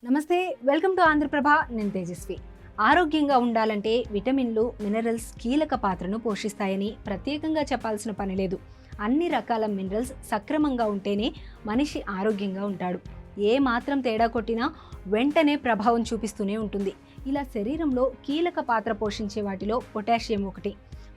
నమస్తే, welcome to Andhraprabha. నేను తేజస్వి. ఆరోగ్యంగా ఉండాలంటే విటమిన్లు, మినరల్స్ కీలక పాత్రను పోషిస్తాయని ప్రత్యేకంగా చెప్పాల్సిన పని లేదు. అన్ని రకాల మినరల్స్ సక్రమంగా ఉంటేనే మనిషి ఆరోగ్యంగా ఉంటాడు. ఏ మాత్రం తేడా కొట్టినా వెంటనే ప్రభావం చూపిస్తూనే ఉంటుంది. ఇలా శరీరంలో కీలక పాత్ర పోషించే వాటిలో పొటాషియం ఒకటి.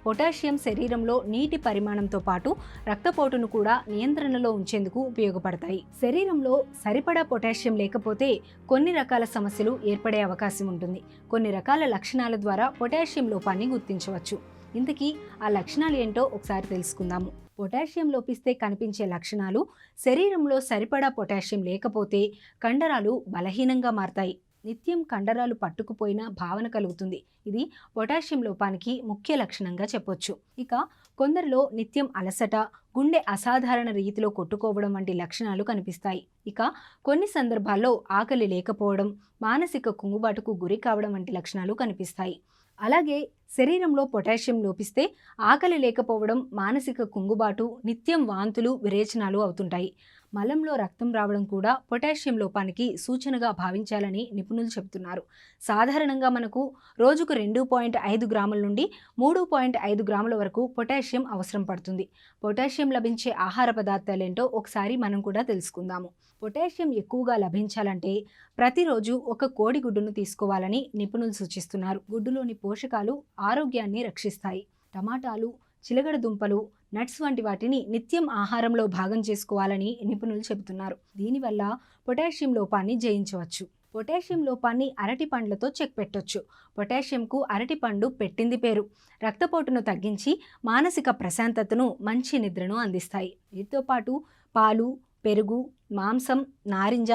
పొటాషియం శరీరంలో నీటి పరిమాణంతో పాటు రక్తపోటును కూడా నియంత్రణలో ఉంచేందుకు ఉపయోగపడతాయి. శరీరంలో సరిపడా పొటాషియం లేకపోతే కొన్ని రకాల సమస్యలు ఏర్పడే అవకాశం ఉంటుంది. కొన్ని రకాల లక్షణాల ద్వారా పొటాషియం లోపాన్ని గుర్తించవచ్చు. ఇంతకీ ఆ లక్షణాలు ఏంటో ఒకసారి తెలుసుకుందాము. పొటాషియం లోపిస్తే కనిపించే లక్షణాలు: శరీరంలో సరిపడా పొటాషియం లేకపోతే కండరాలు బలహీనంగా మారతాయి. నిత్యం కండరాలు పట్టుకుపోయిన భావన కలుగుతుంది. ఇది పొటాషియం లోపానికి ముఖ్య లక్షణంగా చెప్పొచ్చు. ఇక కొందరిలో నిత్యం అలసట, గుండె అసాధారణ రీతిలో కొట్టుకోవడం వంటి లక్షణాలు కనిపిస్తాయి. ఇక కొన్ని సందర్భాల్లో ఆకలి లేకపోవడం, మానసిక కుంగుబాటుకు గురి కావడం వంటి లక్షణాలు కనిపిస్తాయి. అలాగే శరీరంలో పొటాషియం లోపిస్తే ఆకలి లేకపోవడం, మానసిక కుంగుబాటు, నిత్యం వాంతులు, విరేచనాలు అవుతుంటాయి. మలంలో రక్తం రావడం కూడా పొటాషియం లోపానికి సూచనగా భావించాలని నిపుణులు చెబుతున్నారు. సాధారణంగా మనకు రోజుకు 2.5 గ్రాముల నుండి 3.5 గ్రాముల వరకు పొటాషియం అవసరం పడుతుంది. పొటాషియం లభించే ఆహార పదార్థాలేంటో ఒకసారి మనం కూడా తెలుసుకుందాము. పొటాషియం ఎక్కువగా లభించాలంటే ప్రతిరోజు ఒక కోడిగుడ్డును తీసుకోవాలని నిపుణులు సూచిస్తున్నారు. గుడ్డులోని పోషకాలు ఆరోగ్యాన్ని రక్షిస్తాయి. టమాటాలు, చిలగడ దుంపలు, నట్స్ వంటి వాటిని నిత్యం ఆహారంలో భాగం చేసుకోవాలని నిపుణులు చెబుతున్నారు. దీనివల్ల పొటాషియం లోపాన్ని జయించవచ్చు. పొటాషియం లోపాన్ని అరటి పండ్లతో చెక్ పెట్టొచ్చు. పొటాషియంకు అరటి పండు పెట్టింది పేరు. రక్తపోటును తగ్గించి మానసిక ప్రశాంతతను, మంచి నిద్రను అందిస్తాయి. వీటితో పాటు పాలు, పెరుగు, మాంసం, నారింజ,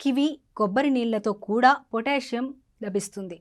కివి, కొబ్బరి నీళ్లతో కూడా పొటాషియం లభిస్తుంది.